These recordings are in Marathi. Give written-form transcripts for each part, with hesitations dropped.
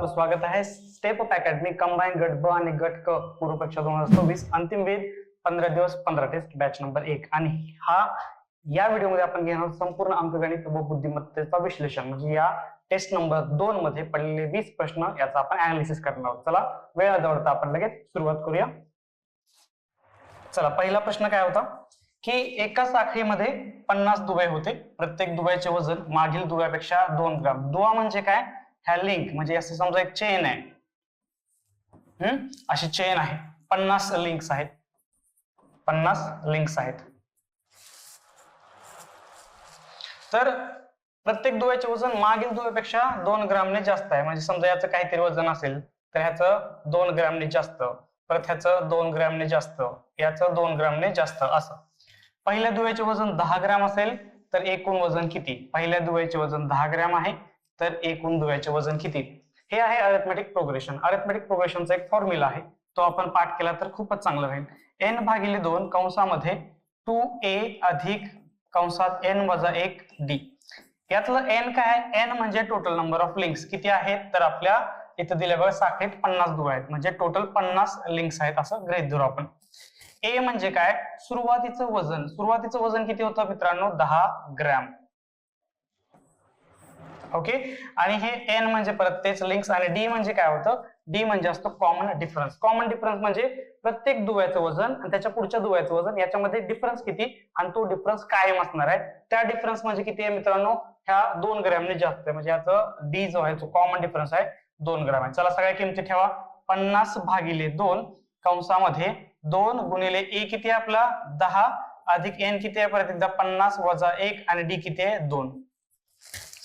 आपलं स्वागत आहे स्टेप अप अकॅडमी कंबाईन गट ब आणि गट क पूर्व परीक्षा 2024 अंतिम वेद 15 दिवस 15 टेस्ट बॅच नंबर 1 आणि या व्हिडिओमध्ये आपण घेणार संपूर्ण अंकगणित व बुद्धिमत्तेचा विश्लेषण म्हणजे या टेस्ट नंबर 2 मध्ये पडलेले 20 प्रश्न याचा आपण अनालिसिस करणार आहोत. चला वेळ न दवडता आपण लगेच सुरुवात करूया. चला पहिला प्रश्न काय होता की एका साखळीमध्ये 50 दुवे होते. प्रत्येक दुव्याचे वजन मागील दुव्यापेक्षा 2 ग्राम. दुवा म्हणजे काय? ह्या लिंक म्हणजे असं समजा एक चेन आहे, अशी चेन आहे, 50 लिंक्स आहेत, 50 लिंक्स आहेत. तर प्रत्येक दुव्याचे वजन मागील दुव्यापेक्षा 2 ग्रामने जास्त आहे. म्हणजे समजा याचं काहीतरी वजन असेल तर ह्याचं 2 ग्रामने जास्त, परत ह्याचं 2 ग्रामने जास्त, याचं 2 ग्रामने जास्त असं. पहिल्या दुव्याचे वजन 10 ग्राम असेल तर एकूण वजन किती? पहिल्या दुव्याचे वजन 10 ग्राम आहे तर एकूण दुव्याचे वजन किती? हे आहे अरिथमेटिक प्रोग्रेशन. अरिथमेटिक प्रोग्रेशनचा एक फॉर्म्युला आहे, तो आपण पाठ केला तर खूपच चांगलं राहील. n भागिले 2 कंसामध्ये 2a अधिक कंसात n वजा 1 d. यातलं n काय आहे? n म्हणजे टोटल नंबर ऑफ लिंक्स किती आहेत? तर आपल्या इथं दिल्या बघा साखळीत 50 दुवा आहेत म्हणजे टोटल 50 लिंक्स आहेत असं गृहीत धरू आपण. a म्हणजे काय? सुरुवातीचं वजन. सुरुवातीचं वजन किती होतं मित्रांनो? 10 ग्रॅम. ओके. आणि हे n म्हणजे परत तेच लिंक्स आणि d म्हणजे काय होतं? d म्हणजे असतो कॉमन डिफरन्स. कॉमन डिफरन्स म्हणजे प्रत्येक दुव्याचं वजन आणि त्याच्या पुढच्या दुव्याचं वजन याच्यामध्ये डिफरन्स किती आणि तो डिफरन्स कायम असणार आहे. त्या डिफरन्स म्हणजे किती आहे मित्रांनो? ह्या 2 ग्रॅमने जास्त आहे म्हणजे याचं d जो आहे तो कॉमन डिफरन्स आहे 2 ग्रॅम आहे. चला सगळ्या किमती ठेवा. 50 भागिले 2 कंसामध्ये 2 गुणिले a किती आहे आपला? 10 अधिक n किती आहे? परत एकदा 50 वजा 1 आणि d किती आहे? 2.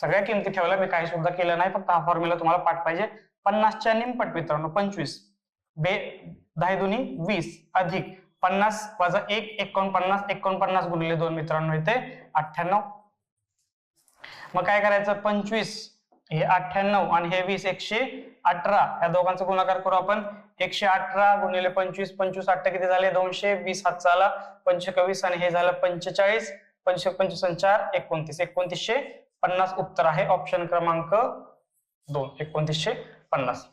सगळ्या किमती ठेवल्या, मी काही सुद्धा केलं नाही, फक्त हा फॉर्म्युला तुम्हाला पाठ पाहिजे. 50 च्या निमपट मित्रांनो 25, 10 दुनी 20 अधिक 50 वजा 1 49, 49 गुणिले 2 मित्रांनो इथे 98. मग काय करायचं? 25 हे 98 आणि हे 20 118. या दोघांचा गुणाकार करू आपण. 118 गुणिले 25, 25 8 किती झाले? 200. 20 हात चाला 25 आणि हे झालं 45. 25 4 29. 2950 उत्तर आहे ऑप्शन क्रमांक 2. 2950.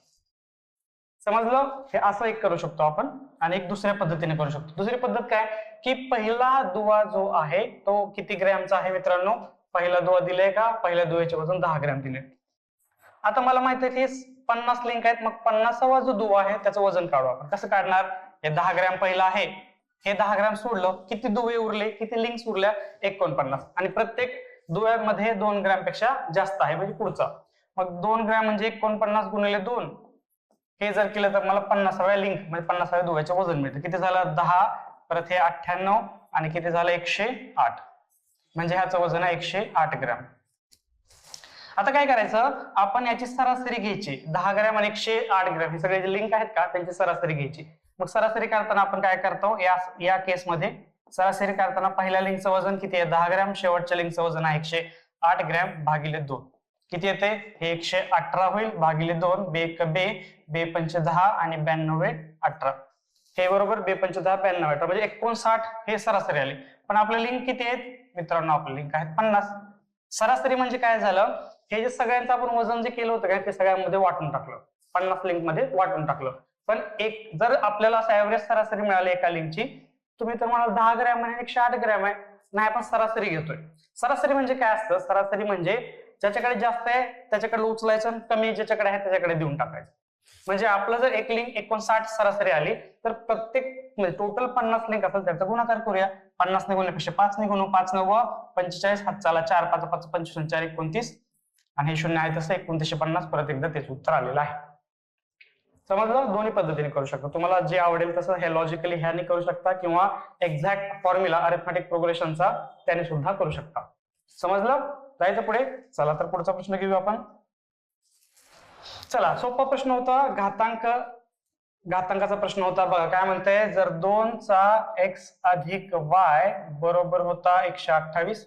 समजलं? हे असं एक करू शकतो आपण आणि एक दुसऱ्या पद्धतीने करू शकतो. दुसरी पद्धत काय की पहिला दुवा जो आहे तो किती ग्रॅमचा आहे मित्रांनो? पहिला दुवा दिलाय का? पहिल्या दुव्याचे वजन 10 ग्रॅम दिले. आता मला माहित आहे की 50 लिंक आहेत, मग 50वा जो दुवा आहे त्याचं वजन काढू आपण. कसं काढणार? हे 10 ग्रॅम पहिला आहे, हे 10 ग्रॅम सोडलं, किती दुवे उरले, किती लिंक्स उरल्या? 49. आणि प्रत्येक दुव्यामध्ये 2 ग्रॅम पेक्षा जास्त आहे म्हणजे पुढचा. मग 2 ग्रॅम म्हणजे 49 गुणिले 2 हे जर केलं तर मला 50व्या लिंक म्हणजे 50व्या दुव्याचे वजन मिळतं. किती झालं? 10 परत हे 98 आणि किती झालं? 108. म्हणजे ह्याचं वजन आहे 108 ग्रॅम. आता काय करायचं? आपण याची सरासरी घ्यायची. 10 ग्रॅम आणि 108 ग्रॅम हे सगळे जे लिंक आहेत का त्यांची सरासरी घ्यायची. मग सरासरी करताना आपण काय करतो? या केसमध्ये सरासरी करताना पहिल्या लिंकचं वजन किती आहे? 10 ग्रॅम. शेवटच्या लिंकचं वजन आहे 108 ग्रॅम भागिले 2. किती येते? हे 118 होईल भागिले 2. बे 5 10 आणि 92 18. हे बरोबर 2 5 10 92 18 म्हणजे 59 हे सरासरी आली. पण आपले लिंक किती आहेत मित्रांनो? आपले लिंक आहेत 50. सरासरी म्हणजे काय झालं? हे जे सगळ्यांचं आपण वजन जे केलं होतं का ते सगळ्यांमध्ये वाटून टाकलं, 50 लिंक मध्ये वाटून टाकलं. पण एक जर आपल्याला असं ऍव्हरेज सरासरी मिळाली एका लिंकची, तुम्ही तर म्हणाल 10 ग्रॅम आणि 108 ग्रॅम आहे. नाही, आपण सरासरी घेतोय. सरासरी म्हणजे काय असतं? सरासरी म्हणजे ज्याच्याकडे जास्त आहे त्याच्याकडे उचलायचं आणि कमी ज्याच्याकडे आहे त्याच्याकडे देऊन टाकायचं. म्हणजे आपलं जर एक लिंक 59 सरासरी आली तर प्रत्येक म्हणजे टोटल 50 लिंक असेल त्याचा गुणाकार करूया. 50 ने गुणल्यापेक्षा 5 ने गुणू. 5 9 45 हात चाला 4 5 5 25 4 29 आणि हे 0 आहे तसं 2950. परत एकदा तेच उत्तर आलेलं आहे. समजलं? दोन्ही पद्धतीने करू शकता. तुम्हाला जे आवडेल तसं हे लॉजिकली ह्याने करू शकता किंवा एक्झॅक्ट फॉर्म्युला अरिथमेटिक प्रोग्रेशनचा त्याने सुद्धा करू शकता. समजलं? जायचं पुढे. चला तर पुढचा प्रश्न घेऊ आपण. चला सोपा प्रश्न होता. घातांकाचा प्रश्न होता. बघा काय म्हणतंय? जर 2 चा x अधिक y बरोबर होता 128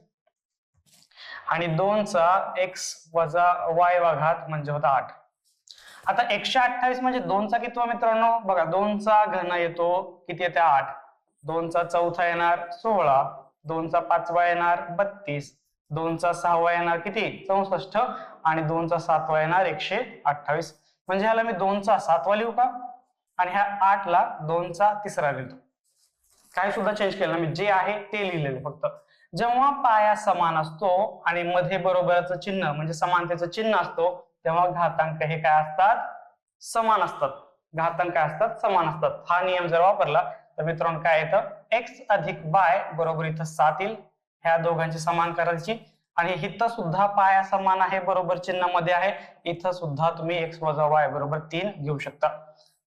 आणि 2 चा x वजा y वा घात म्हणजे होता 8. आता 128 म्हणजे 2 चा कितवा मित्रांनो? बघा 2 चा घन येतो किती येते? 8. 2 चा चौथा येणार 16. 2 चा पाचवा येणार 32. 2 चा सहावा येणार किती? 64 आणि 2 चा सातवा येणार 128. म्हणजे ह्याला मी 2चा 7वा लिहू का, आणि ह्या 8ला 2चा 3रा लिहितो. काही सुद्धा चेंज केलं नाही, जे आहे ते लिहिलेलं फक्त. जेव्हा पाया समान असतो आणि मध्ये बरोबरचं चिन्ह म्हणजे समानतेचं चिन्ह असतो, तेव्हा घातांक हे काय असतात, समान असतात. घातांक काय असतात, समान असतात. हा नियम जर वापरला तर मित्रांनो काय येतं, x अधिक y बरोबर इथं 7 येईल. ह्या दोघांची समान करायची, आणि इथं सुद्धा पाया समान आहे, बरोबर चिन्ह मध्ये आहे, इथं सुद्धा तुम्ही x वजा y बरोबर 3 घेऊ शकता.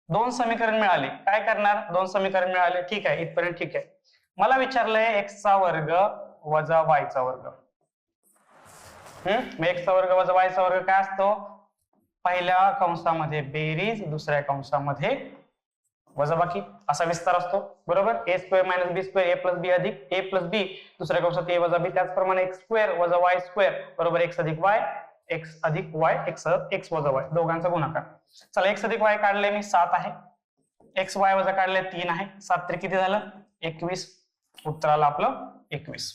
2 समीकरण मिळाले, काय करणार, 2 समीकरण मिळाले, ठीक आहे, इथपर्यंत ठीक आहे. मला विचारलंय x चा वर्ग वजा y चा वर्ग. x चा वर्ग वजा y चा वर्ग काय असतो, पहिल्या कंसामध्ये बेरीज, दुसऱ्या कंसामध्ये वजाबाकी, असा विस्तार असतो, बरोबर. a square minus b square a plus b अधिक a प्लस बी, दुसऱ्या कंसात a वजा बी. त्याचप्रमाणे x स्क्वेअर वजा y स्क्वेअर बरोबर x अधिक y, x अधिक y, x वजा y, दोघांचा गुणाकार. चला x अधिक y काढले मी, 7 आहे. x y वजा काढले 3 आहे. 7 3 किती झालं, 21. उत्तर आलं आपलं 21.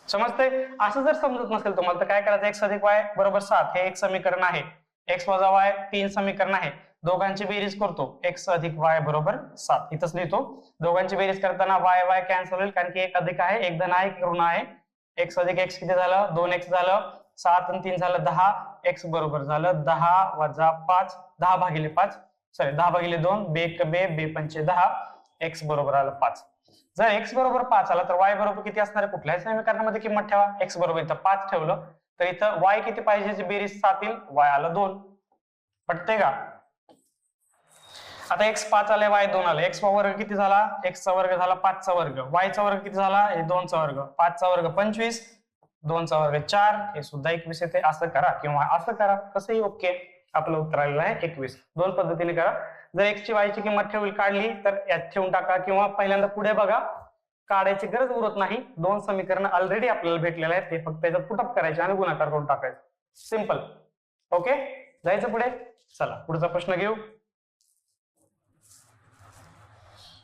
समजतंय. असं जर समजत नसेल तुम्हाला तर काय करायचं, x अधिक y बरोबर 7 हे एक समीकरण आहे, x वजा y 3 समीकरण आहे, दोघांची बेरीज करतो, x अधिक y बरोबर 7 इथंच लिहितो. दोघांची बेरीज करताना y y कॅन्सल होईल, कारण की एक अधिक आहे, एक धन आहे, एक ऋण आहे. x अधिक x किती झालं, 2x झालं, 7 आणि 3 झालं 10, x बरोबर झालं 10 वजा 5, 10 भागिले 5, सॉरी 10 भागिले 2, बे 5 10, x बरोबर आलं 5. जर x बरोबर 5 आला तर y बरोबर किती असणार आहे, कुठल्याही समीकरणामध्ये किंमत ठेवा. x बरोबर इथं 5 ठेवलं तर इथं y किती पाहिजे, बेरीज 7 येईल, y आलं 2. पटतंय का. आता x 5 आले, y 2 आले, x वर्ग किती झाला, x चा वर्ग झाला 5 चा वर्ग, y चा वर्ग किती झाला, हे 2 चा वर्ग, 5 चा वर्ग 25, 2 चा वर्ग 4, हे सुद्धा 21 येते. असं करा किंवा असं करा, कसंही ओके. आपलं उत्तर आलेलं आहे 21. दोन पद्धतीने करा. जर x ची y ची किंमत काढली तर यात ठेवून टाका, किंवा पहिल्यांदा पुढे बघा, काढायची गरज उरत नाही. 2 समीकरण ऑलरेडी आपल्याला भेटलेले आहेत, ते फक्त याच्यात पुटअप करायचे आणि गुणाकार करून टाकायचं. सिंपल. ओके, जायचं पुढे. चला पुढचा प्रश्न घेऊ.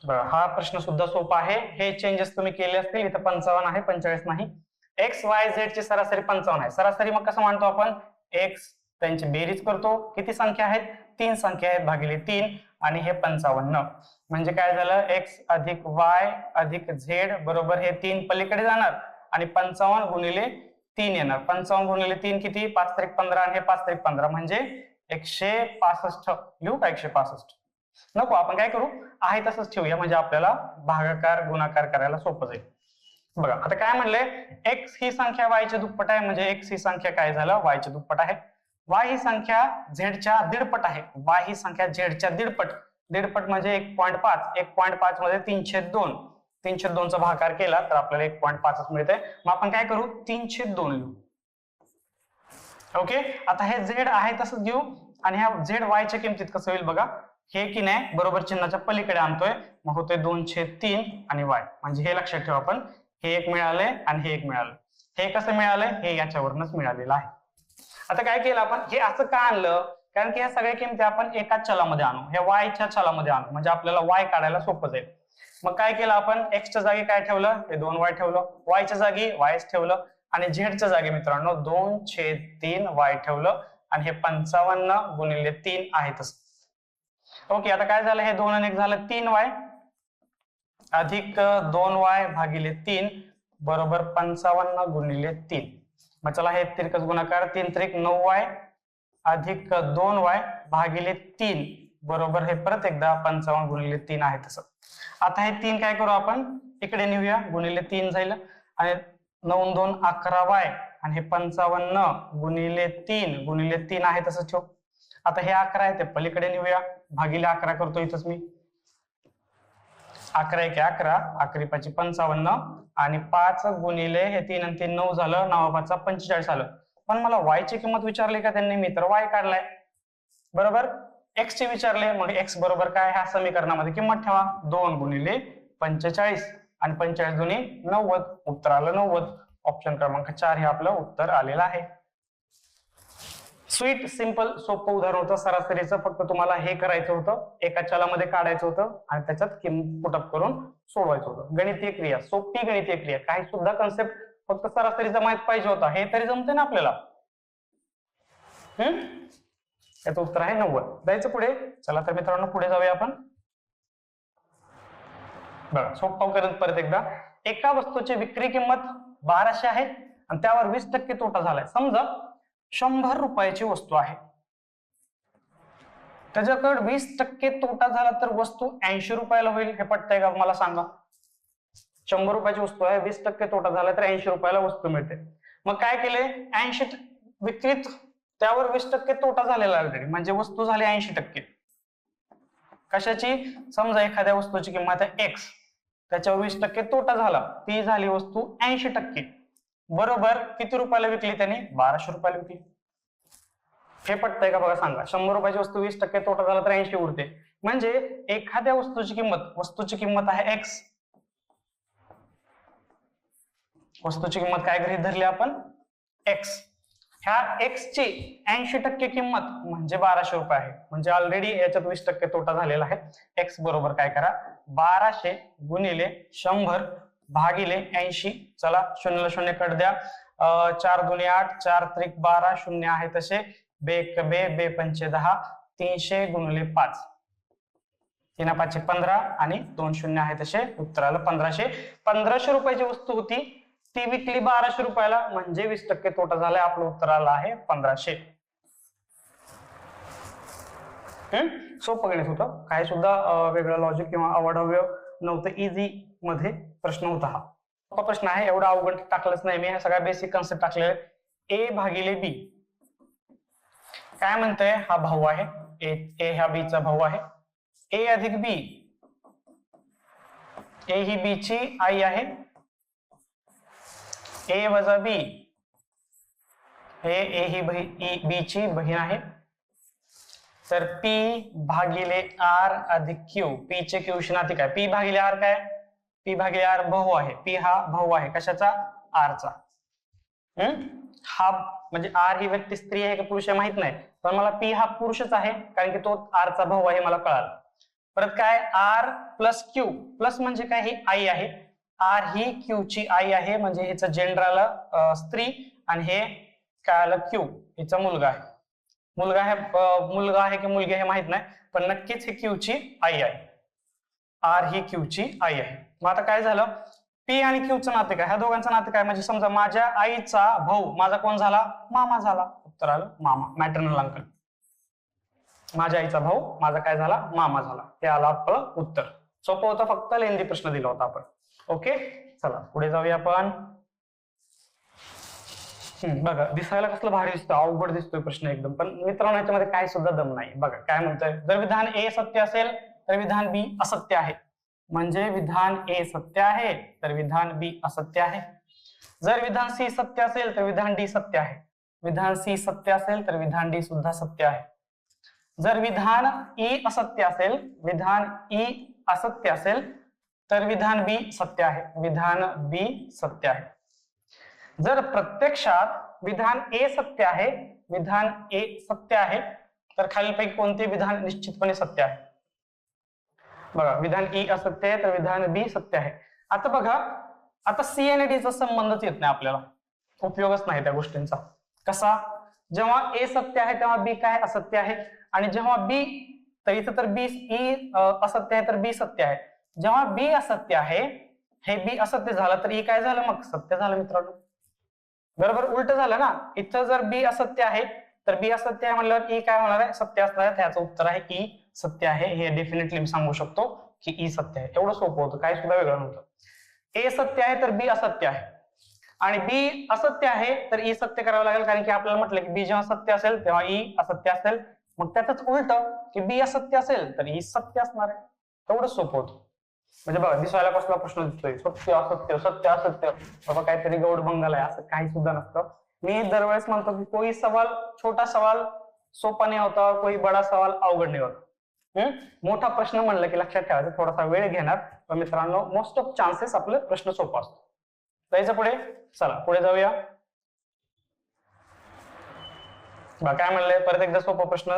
बघा, हा प्रश्न सुद्धा सोपा आहे. हे चेंजेस तुम्ही केले असतील, इथं 55 आहे, 45 नाही. x y z ची सरासरी 55 आहे. सरासरी मग कसं मांडतो आपण, x त्यांची बेरीज करतो, किती संख्या आहेत, 3 संख्या आहेत, भागिले 3, आणि हे 55. म्हणजे काय झालं, x अधिक y अधिक z बरोबर हे 3 पलीकडे जाणार आणि 55 गुणिले 3 येणार. 55 गुणिले 3 किती, 5 त्रिक 15 आणि हे 5 त्रिक 15 म्हणजे 165. लिहू का 165, नको, आपण काय करू, आहे तसंच ठेवूया, म्हणजे आपल्याला भागाकार गुणाकार करायला सोपं जाईल. बघा आता काय म्हणले, x ही संख्या y च्या दुप्पट आहे, म्हणजे x ही संख्या काय झालं, y च्या दुप्पट आहे. y ही संख्या z च्या दीडपट आहे, y ही संख्या z च्या दीडपट. दीडपट म्हणजे 1.5, 1.5 मध्ये 3/2, 3/2 चा भागाकार केला तर आपल्याला 1.5 मिळते. मग आपण काय करू, 3/2 लिहू. ओके, आता हे z आहे तसंच घेऊ, आणि ह्या z y च्या किमतीत कसं होईल बघा, हे की नाही बरोबर चिन्हाच्या पलीकडे आणतोय, मग होतोय 2/3 आणि y, म्हणजे हे लक्षात ठेवा आपण, हे एक मिळाले आणि हे एक मिळालं. हे कसं मिळालंय, हे याच्यावरूनच मिळालेलं आहे. आता काय केलं आपण, हे असं का आणलं, कारण की ह्या सगळ्या किमती आपण एकाच चलामध्ये आणू, हे y च्या चलामध्ये आणू, म्हणजे आपल्याला y काढायला सोपं जाईल. मग काय केलं आपण, x च्या जागी काय ठेवलं, हे 2y ठेवलं, y च्या जागी y ठेवलं, आणि z च्या जागी मित्रांनो 2/3 y ठेवलं, आणि हे 55 गुणिले 3 आहे तसं. ओके, आता काय झालं, हे 2 आणि 1 झालं 3y अधिक 2y भागिले 3 बरोबर 55 गुणिले 3. मग चला हे तिरकस गुणाकार, 3 त्रिक 9y अधिक 2y भागिले 3 बरोबर हे परत एकदा 55 गुणिले 3 आहे तसं. आता हे 3 काय करू आपण, इकडे नेऊया, गुणिले 3 जाईल, आणि 9 2 11y, आणि हे 55 गुणिले 3 आहे तसं ठेव. आता हे 11 आहे ते पलीकडे नेऊया, भागिले 11 करतो इथंच मी, 11 1 11, 11 5 55, आणि 5 गुणिले हे 3 आणि 3 9 झालं, 9 5 45 आलं. पण मला y ची किंमत विचारली का त्यांनी, मी तर y काढलाय, बरोबर. x ची विचारले, मग x बरोबर काय, ह्या समीकरणामध्ये किंमत ठेवा, 2 गुणिले 45, आणि 45 दुनी 90, उत्तर आलं 90. ऑप्शन क्रमांक 4 हे आपलं उत्तर आलेलं आहे. स्वीट, सिंपल, सोपं उदाहरण होतं सरासरीचं. फक्त तुम्हाला हे करायचं होतं, एका चलामध्ये काढायचं होतं आणि त्याच्यात किंमत पुटअप करून सोडवायचं होतं. गणितीय क्रिया, सोपी गणितीय क्रिया, काही सुद्धा कन्सेप्ट फक्त सरासरीचा माहित पाहिजे होता, हे तरी जमते ना आपल्याला. याचं उत्तर आहे 90. जायचं पुढे. चला तर मित्रांनो पुढे जाऊया आपण. बघा सोपं करत परत एकदा. एका वस्तूची विक्री किंमत 1200 आहे आणि त्यावर 20% तोटा झालाय. समजा 100 रुपयाची वस्तू आहे, त्याच्याकडे 20% तोटा झाला तर वस्तू 80 रुपयाला होईल. हे पटतंय का मला सांगा? 100 रुपयाची वस्तू आहे, 20% तोटा झाला तर 80 रुपयाला वस्तू मिळते. मग काय केले? 80 विक्रीत त्यावर 20% तोटा झालेला ऑलरेडी, म्हणजे वस्तू झाली 80%. कशाची? समजा एखाद्या वस्तूची किंमत आहे X, त्याच्यावर 20% तोटा झाला, ती झाली वस्तू 80%. बरोबर किती रुपयाला विकली त्याने? 1200 रुपयाला विकली. हे पटतंय का बघा सांगा? 100 रुपयाची वस्तू 20% तोटा झाला तर 80 उरते. म्हणजे एखाद्या वस्तूची किंमत आहे X. वस्तूची किंमत काय गृहीत धरली आपण? X. ह्या X ची 80% किंमत म्हणजे 1200 रुपये आहे. म्हणजे ऑलरेडी याच्यात 20% तोटा झालेला आहे. X बरोबर काय करा? 1200 गुणिले 100 भागिले 80. चला 0 0 कट द्या. 4 2 8, 4 3 12, 0 आहे तसे. बे 5 10, 300 गुणिले 5, 3 5 15 आणि 2 0 आहे तसे. उत्तर आलं 1500. 1500 रुपयाची वस्तू होती, ती विकली 1200 रुपयाला, म्हणजे 20% तोटा झालाय. आपलं उत्तर आलं आहे 1500. सोपं गणित होतं, काही सुद्धा वेगळं लॉजिक किंवा अवाढव्य नव्हतं. इझी मध्ये प्रश्न होता हा. सोपा प्रश्न आहे, एवढा अवघड टाकलंच नाही मी. सगळ्या बेसिक कन्सेप्ट टाकलेले. A भागिले B काय म्हणतंय? हा भाऊ आहे, ए ह्या B चा भाऊ आहे. A अधिक B, A ही B ची आई आहे. A वजा B, हे A ही B ची बहीण आहे. तर P भागिले R अधिक Q, P चे Q शी नाते काय? P भागिले R काय? P भागिले R भाऊ आहे. P हा भाऊ आहे कशाचा? R चा. हा म्हणजे R ही व्यक्ती स्त्री आहे का पुरुष आहे माहित नाही, पण मला P हा पुरुषच आहे कारण की तो R चा भाऊ आहे, मला कळालं. परत काय? R प्लस Q, प्लस म्हणजे काय? ही आई आहे. R ही Q ची आई आहे, म्हणजे हिचं जेंडर आलं स्त्री, आणि हे काय आलं? Q हिचा मुलगा आहे. मुलगा आहे की मुलगी आहे माहित नाही, पण नक्कीच ही Q ची आई आहे. R ही Q ची आई आहे. मग आता काय झालं? P आणि Q चं नाते काय? ह्या दोघांचं नाते काय? म्हणजे समजा माझ्या आईचा भाऊ माझा कोण झाला? मामा झाला. उत्तर आलं मामा, मॅटर्नल अंकल. माझ्या आईचा भाऊ माझा काय झाला? मामा झाला. हे आलं आपलं उत्तर. सोपं होतं, फक्त लेंदी प्रश्न दिला होता आपण. ओके, चला पुढे जाऊया आपण. बघा दिसायला कसलं भारी दिसतं, अवघड दिसतोय प्रश्न एकदम, पण मित्रांनो याच्यामध्ये काय सुद्धा दम नाही. बघा काय म्हणतोय? जर विधान A सत्य असेल तर विधान B असत्य आहे. म्हणजे विधान A सत्य आहे तर विधान B असत्य आहे. जर विधान C सत्य असेल तर विधान D सत्य आहे. विधान C सत्य असेल तर विधान D सुद्धा सत्य आहे. जर विधान E असत्य असेल, विधान E असत्य असेल तर विधान B सत्य आहे. विधान B सत्य आहे. जर प्रत्यक्षात विधान A सत्य आहे, विधान A सत्य आहे, तर खालीलपैकी कोणते विधान निश्चितपणे सत्य आहे? बघा विधान E असत्य आहे तर विधान B सत्य आहे. आता बघा, आता C आणि D चा संबंधच येत नाही आपल्याला, उपयोगच नाही त्या गोष्टींचा. कसा? जेव्हा A सत्य आहे तेव्हा B काय? असत्य आहे. आणि जेव्हा B, तर इथं तर B E असत्य आहे तर B सत्य आहे. जेव्हा B असत्य आहे, हे B असत्य झालं तर E काय झालं? मग सत्य झालं मित्रांनो. बरोबर उलट झालं ना. इथं जर B असत्य आहे तर B असत्य आहे म्हणल्यावर E काय होणार आहे? सत्य असणार आहे. त्याचं उत्तर आहे E सत्य आहे. हे डेफिनेटली मी सांगू शकतो की E सत्य आहे. एवढं सोपं होतं, काय सुद्धा वेगळं नव्हतं. A सत्य आहे तर B असत्य आहे, आणि B असत्य आहे तर E सत्य करावं लागेल, कारण की आपल्याला म्हटलं की B जेव्हा सत्य असेल तेव्हा E असत्य असेल. मग त्यातच उलट की B असत्य असेल तर E सत्य असणार आहे. एवढं सोपं होतं. म्हणजे बघा दिसायला कसला प्रश्न दिसतोय, सत्य असत्य सत्य असत्य, बाबा काहीतरी गौड बंगाल आहे, असं काही सुद्धा नसतं. मी दरवेळेस म्हणतो की कोई सवाल छोटा सवाल सोपा नाही होता, कोई बडा सवाल अवघड नाही होता. मोठा प्रश्न म्हणलं की लक्षात ठेवायचं, थोडासा वेळ घेणार, पण मित्रांनो मोस्ट ऑफ चान्सेस आपलं प्रश्न सोपा असतो. जायचं पुढे. चला पुढे जाऊया. काय म्हणलंय परत एकदा सोपा प्रश्न.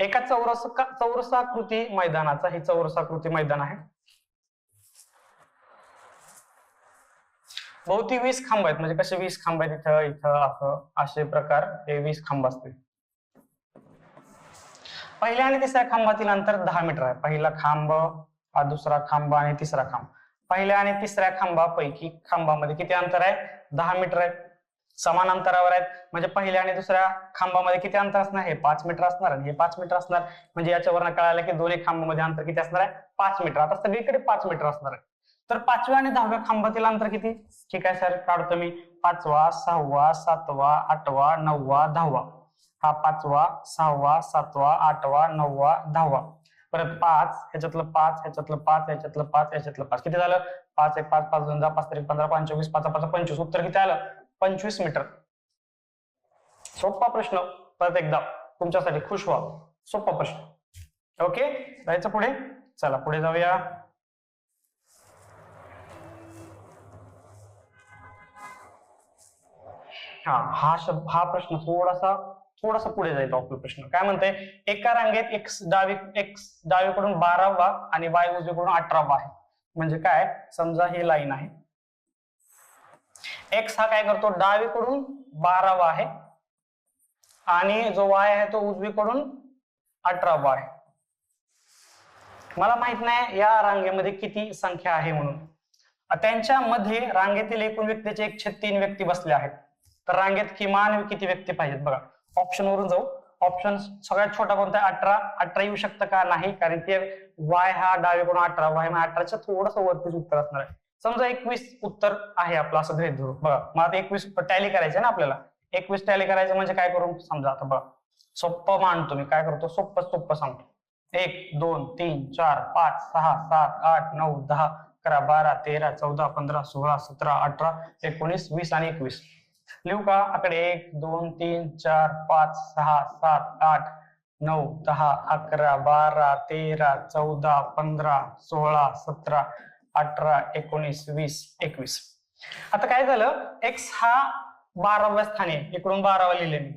एका चौरसाकृती मैदानाचा, हे चौरसाकृती मैदान आहे, भोवती 20 खांब आहेत. म्हणजे कसे 20 खांब आहेत? इथं इथं असं असे प्रकार, हे 20 खांब असतील. पहिल्या आणि तिसऱ्या खांबातील अंतर 10 मीटर आहे. पहिला खांब, हा दुसरा खांब आणि तिसरा खांब. पहिल्या आणि तिसऱ्या खांबापैकी खांबामध्ये किती अंतर आहे? 10 मीटर आहे. समान अंतरावर आहेत म्हणजे पहिल्या आणि दुसऱ्या खांबामध्ये किती अंतर असणार? हे 5 मीटर असणार आणि हे 5 मीटर असणार. म्हणजे याच्यावरून कळालं की दोन्ही खांबामध्ये अंतर किती असणार आहे? 5 मीटर. आता सगळीकडे 5 मीटर असणार आहे. तर 5व्या आणि 10व्या खांबातील अंतर किती? ठीक आहे सर, काढतो मी. 5वा, 6वा, 7वा, 8वा, 9वा, 10वा. हा 5वा, 6वा, 7वा, 8वा, 9वा, 10वा. परत 5, ह्याच्यातलं 5, ह्याच्यातलं 5, ह्याच्यातलं 5, ह्याच्यातलं 5. किती झालं? 5 1 5 5 2 10 5 3 15 5 24 5 5 25. उत्तर किती आलं? 25 मीटर. सोपा प्रश्न. परत एकदा तुमच्यासाठी खुश व्हा. सोपा प्रश्न. ओके, जायचं पुढे. चला पुढे जाऊया. हा प्रश्न थोडासा पुढे जाईल आपला प्रश्न. काय म्हणतंय? एका रांगेत एक्स डावीकडून 12वा आणि वाय उजवीकडून 18वा आहे. म्हणजे काय? समजा ही लाईन आहे. एक्स हा काय करतो? डावीकडून 12वा आहे आणि जो वाय आहे तो उजवीकडून 18वा आहे. मला माहित नाही या रांगेमध्ये किती संख्या आहे म्हणून. त्यांच्यामध्ये रांगेतील एकूण व्यक्तीचे 1/3 व्यक्ती बसले आहेत. तर रांगेत किमान किती व्यक्ती पाहिजेत बघा. ऑप्शन वरून जाऊ. ऑप्शन सगळ्यात छोटा कोणता आहे? 18 येऊ शकतं का? नाही, कारण ते वाय हा डावीकडून 18वा आहे. 18च्या थोडस वरतीच उत्तर असणार आहे. समजा 21 उत्तर आहे आपलं असं गृहीत धरू. बघा, मग आता 21 टॅली करायचं ना आपल्याला. 21 टॅली करायचं म्हणजे काय करू? समजा आता बघा, सोप्पं मांडतो मी. काय करतो? सोप्पं सांगतो. 1 2 3 4 5 6 7 8 9 10 11 12 13 14 15 16 17 18 19 20 आणि 21. लिहू का? आकडे 1 2 3 4 5 6 7 8 9 10 11 12 13 14 15 16 17 18 19 20 21. आता काय झालं? एक्स हा 12व्या स्थानी आहे. इकडून 12वा लिहिले मी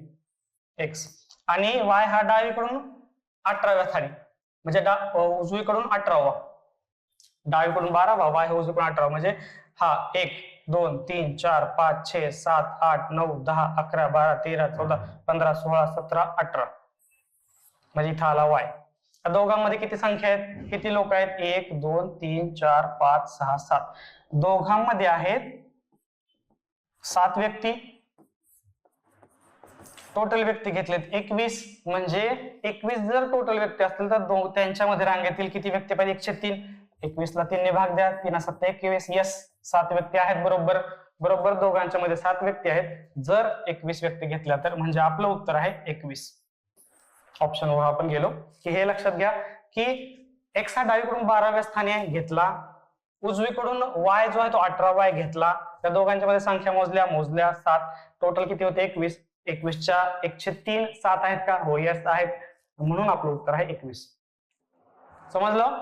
एक्स, आणि वाय हा डावीकडून 18व्या स्थानी, म्हणजे उजवीकडून 18वा. डावीकडून 12वा, वाय उजवीकडून 18वा. म्हणजे हा 1 2 3 4 5 6 7 8 9 10 11 12 13 14 15 16 17 18. म्हणजे इथं आला वाय. दोघांमध्ये किती संख्या आहेत? किती लोक आहेत? 1 2 3 4 5 6 7. दोघांमध्ये आहेत 7 व्यक्ती. टोटल व्यक्ती घेतलेत 21. म्हणजे 21 जर टोटल व्यक्ती असतील तर त्यांच्यामध्ये रांगेतील किती व्यक्ती पाहिजे? 1/3. 21 ला 3 ने भाग द्या. 3 7 21. यस, 7 व्यक्ती आहेत. बरोबर दोघांच्या मध्ये 7 व्यक्ती आहेत. जर 21 व्यक्ती घेतल्या तर म्हणजे आपलं उत्तर आहे 21. ऑप्शन वर आपण गेलो की हे लक्षात घ्या की एक्स हा डावीकडून 12व्या स्थानी घेतला, उजवीकडून वाय जो आहे तो 18वा घेतला. त्या दोघांच्या मध्ये संख्या मोजल्या 7. टोटल किती होते? 21. 21च्या 1/3 7 आहेत का? हो, यस आहेत. म्हणून आपलं उत्तर आहे 21. समजलं?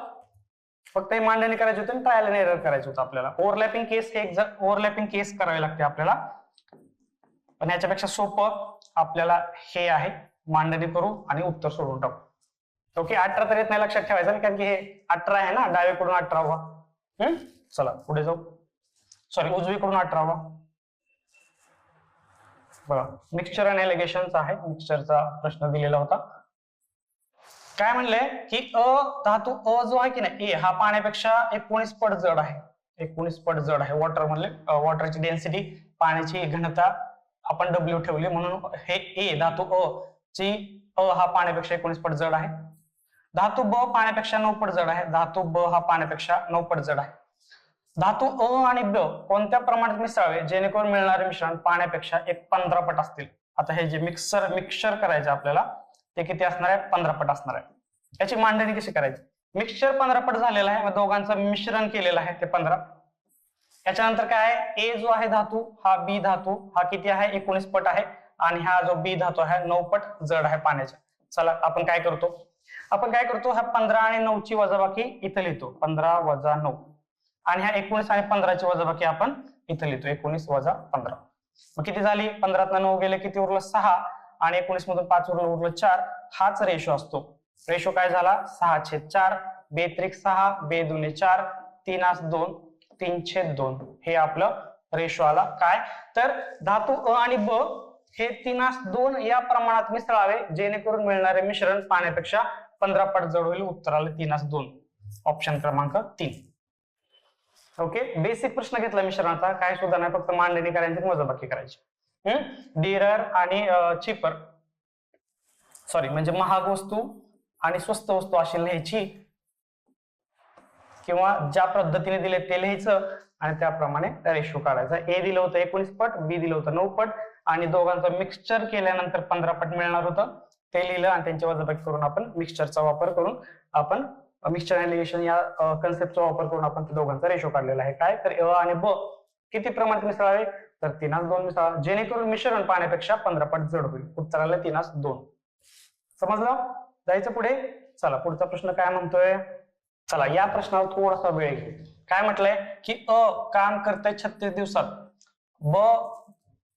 फक्त मांडणी करायची होती आणि ट्रायल अँड एरर करायचं होतं आपल्याला. ओव्हरलॅपिंग केस करावी लागते आपल्याला, पण याच्यापेक्षा सोपं आपल्याला हे आहे. मांडणी करू आणि उत्तर सोडून टाकू. ओके, 18 तर येत नाही, लक्षात ठेवायचं, कारण की हे 18 आहे ना, डावीकडून 18वा. चला पुढे जाऊ. सॉरी, उजवीकडून 18वा. बघा, मिक्सचर अँड एलिगेशनचा आहे. मिक्सचरचा प्रश्न दिलेला होता. काय म्हणले की धातू जो आहे की नाही, ए हा पाण्यापेक्षा 19 पट जड आहे. 19 पट जड आहे. वॉटर म्हणले वॉटरची डेन्सिटी, पाण्याची घनता आपण डब्ल्यू ठेवली, म्हणून हे ए धातू ची हा पाण्यापेक्षा 19 पट जड आहे. धातू ब पाण्यापेक्षा 9 पट जड आहे. धातू ब हा पाण्यापेक्षा 9 पट जड आहे. धातू आणि ब कोणत्या प्रमाणात मिसळावे जेणेकरून मिळणारे मिश्रण पाण्यापेक्षा 15 पट असतील. आता हे जे मिक्सचर करायचे आपल्याला ते किती असणार आहे? 15 पट असणार आहे. याची मांडणी कशी करायची? मिक्सचर 15 पट झालेला आहे, दोघांचं मिश्रण केलेलं आहे ते 15. याच्यानंतर काय आहे? ए जो आहे धातू, हा बी धातू हा किती आहे? 19 पट आहे, आणि हा जो बी धातू आहे 9 पट जड आहे पाण्याच्या. चला आपण काय करतो? हा 15 आणि 9 ची वजाबाकी इथं लिहितो. 15 वजा 9, आणि ह्या 19 आणि 15 ची वजाबाकी आपण इथं लिहितो. 19 वजा 15. मग किती झाली? 15 तनं 9 गेले, किती उरलं? 6, आणि 19 मधून 5 उरलं 4. हाच रेशो असतो. रेशो काय झाला? 6/4. 2-6, 2-4, 3-2, 3/2. हे आपलं रेशो आला. काय तर धातू आणि ब हे 3:2 या प्रमाणात मिसळावे जेणेकरून मिळणारे मिश्रण पाण्यापेक्षा 15 पट जड होईल. उत्तर आले 3:2. ऑप्शन क्रमांक 3. ओके, बेसिक प्रश्न घेतला मिश्रणाचा, काय सुद्धा नाही, फक्त मांडणी करायची, वजाबाकी करायची. डिअर आणि चीपर सॉरी म्हणजे महाग वस्तू आणि स्वस्त वस्तू अशी लिहायची किंवा ज्या पद्धतीने दिले ते लिहायचं आणि त्याप्रमाणे रेशो काढायचा. ए दिलं होतं 19 पट, बी दिलं होतं 9 पट आणि दोघांचं मिक्सचर केल्यानंतर 15 पट मिळणार होतं ते लिहिलं आणि त्यांची वजाबाकी करून आपण मिक्सचरचा वापर करून आपण मिक्सचर ऍलिगेशन या कन्सेप्टचा वापर करून आपण दोघांचा रेशो काढलेला आहे. काय तर अ आणि ब किती प्रमाणात मिसळावे तर 3:2 मिसळा जेणेकरून मिश्रण पाण्यापेक्षा 15 पट जड होईल. उत्तर आलं 3:2. समजलं? जायचं पुढे. चला पुढचा प्रश्न काय म्हणतोय. चला या प्रश्नावर थोडासा वेळ घेऊ. काय म्हटलंय की अ काम करतंय 36 दिवसात, ब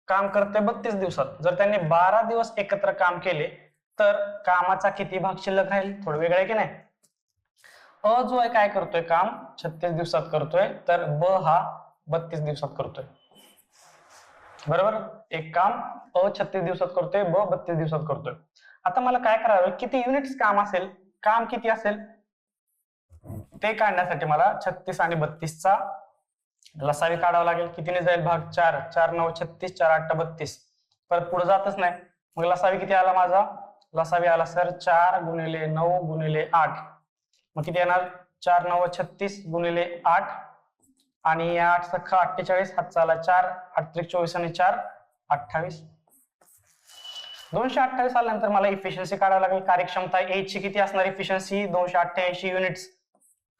काम करतंय 32 दिवसात. जर त्यांनी 12 दिवस एकत्र काम केले तर कामाचा किती भाग शिल्लक राहील. थोडं वेगळं आहे की नाही. अ जो आहे काय करतोय काम 36 दिवसात करतोय तर ब हा 32 दिवसात करतोय. बरोबर, एक काम अ 36 दिवसात करतोय, ब 32 दिवसात करतोय. आता मला काय करावं, किती युनिट्स काम असेल, काम किती असेल ते काढण्यासाठी मला 36 आणि 32 चा लसावी काढावा लागेल. कितीने जाईल भाग 4, 4 9 36, 4 8 32. परत पुढे जातच नाही. मग लसावी किती आला माझा, लसावी आला सर 4 गुणिले 9 गुणिले 8. मग किती येणार 4 9 36 गुणिले 8 आणि 8 सख्खा 48, हातचा आला 4, 8 त्रिक 24 आणि 4 28. 228 आल्यानंतर मला इफिशियन्सी काढावी लागेल. कार्यक्षमता ए ची किती असणार इफिशियन्सी 288 युनिट्स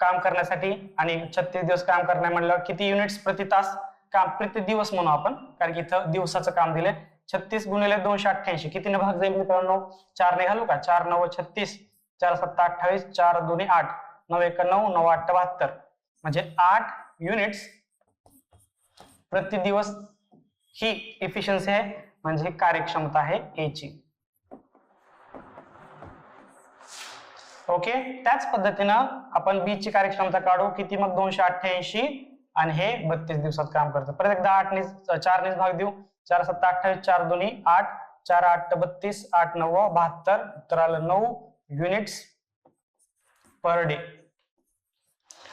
काम करण्यासाठी आणि 36 दिवस काम करण्या म्हणल्यावर किती युनिट्स प्रति तास काम प्रति दिवस म्हणू आपण, कारण की इथं दिवसाचं काम दिले. 36 गुणिले 288 कितीने भाग जाईल मित्रांनो, 4 ने घालू का, 4 9 36, 4 7 28, 4 2 8, 9 1 9, 9 8 72 म्हणजे 8 युनिट्स प्रति दिवस ही इफिशियन्सी आहे, म्हणजे कार्यक्षमता आहे ए ची. ओके, त्याच पद्धतीनं आपण बी ची कार्यक्षमता काढू. किती मग 288 आणि हे 32 दिवसात काम करतं. परत एकदा 8 ने 4 ने भाग देऊ. 4 7 28, 4 2 8, 4 8 32, 8 9 72. उत्तर आलं 9 युनिट्स पर डे.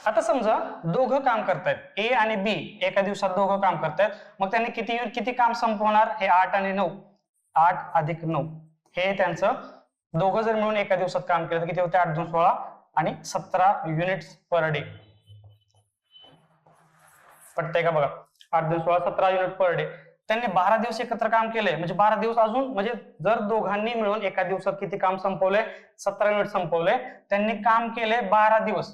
आता समजा दोघं काम करतायत, ए आणि बी एका दिवसात दोघं काम करतायत. मग त्यांनी किती काम संपवणार, हे 8 आणि 9, 8 अधिक 9 हे त्यांचं दोघं जर मिळून एका दिवसात काम केलं तर किती होते 8 2 16 आणि 17 युनिट्स पर डे. पटतंय का बघा, 8 2 16 17 युनिट पर डे. त्यांनी 12 दिवस एकत्र काम केले म्हणजे 12 दिवस अजून, म्हणजे जर दोघांनी मिळून एका दिवसात किती काम संपवले 17 युनिट संपवले. त्यांनी काम केले 12 दिवस,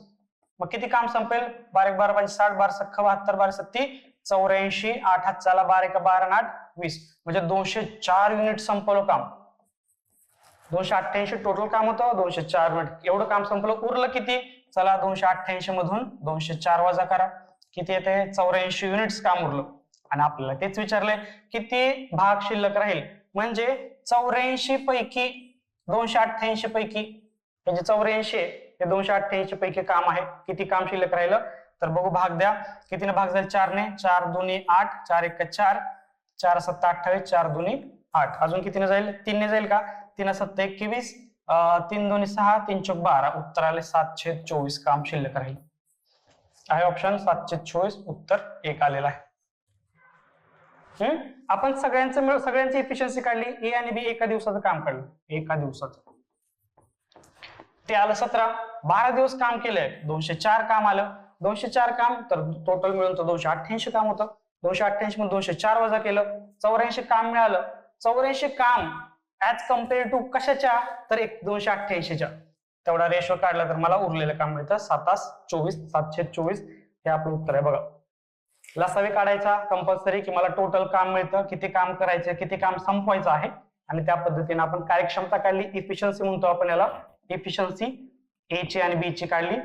मग किती काम संपेल 12 12 5 60, 12 सख्खा 72, 12 सत्ती 84, 8 हात चाला 12 1 12 8 20 म्हणजे 204 युनिट संपवलं काम. 288 टोटल काम होतं, 204 युनिट एवढं काम संपलं. उरलं किती, चला 288 मधून 204 वजा करा, किती येते 84 युनिट्स काम उरलं. आणि आपल्याला तेच विचारलंय किती भाग शिल्लक राहील, म्हणजे 84 पैकी 288 पैकी म्हणजे 84 हे 288 पैकी काम आहे. किती काम शिल्लक राहिलं तर बघू, भाग द्या. कितीने भाग जाईल 4 ने, 4 2 8, 4 1 4, 4 7 28, 4 2 8. अजून कितीने जाईल 3 ने जाईल का, 3 7 21, 3 2 6, 3 4 12. उत्तर आले 724 काम शिल्लक राहील. आहे ऑप्शन 724, उत्तर 1 आलेला आहे. आपण सगळ्यांचं मिळून सगळ्यांची इफिशियन्सी काढली. ए आणि बी एका दिवसाचं काम काढलं, एका दिवसाचं ते आलं 17. 12 दिवस काम केलंय 204 काम आलं. 204 काम तर टोटल मिळून तर 288 काम होतं. 288 मध्ये 204 वजा केलं 84 काम मिळालं. 84 काम ऍज कम्पेअर टू कशाच्या तर 288च्या. तेवढा रेशो काढला तर मला उरलेलं काम मिळतं 724. हे आपलं उत्तर आहे बघा. लसावी काढायचा कंपल्सरी की मला टोटल काम मिळतं, किती काम करायचं, किती काम संपवायचं आहे. आणि त्या पद्धतीने आपण कार्यक्षमता काढली, इफिशियन्सी म्हणतो आपण याला. इफिशियन्सी ए ची आणि बी ची काढली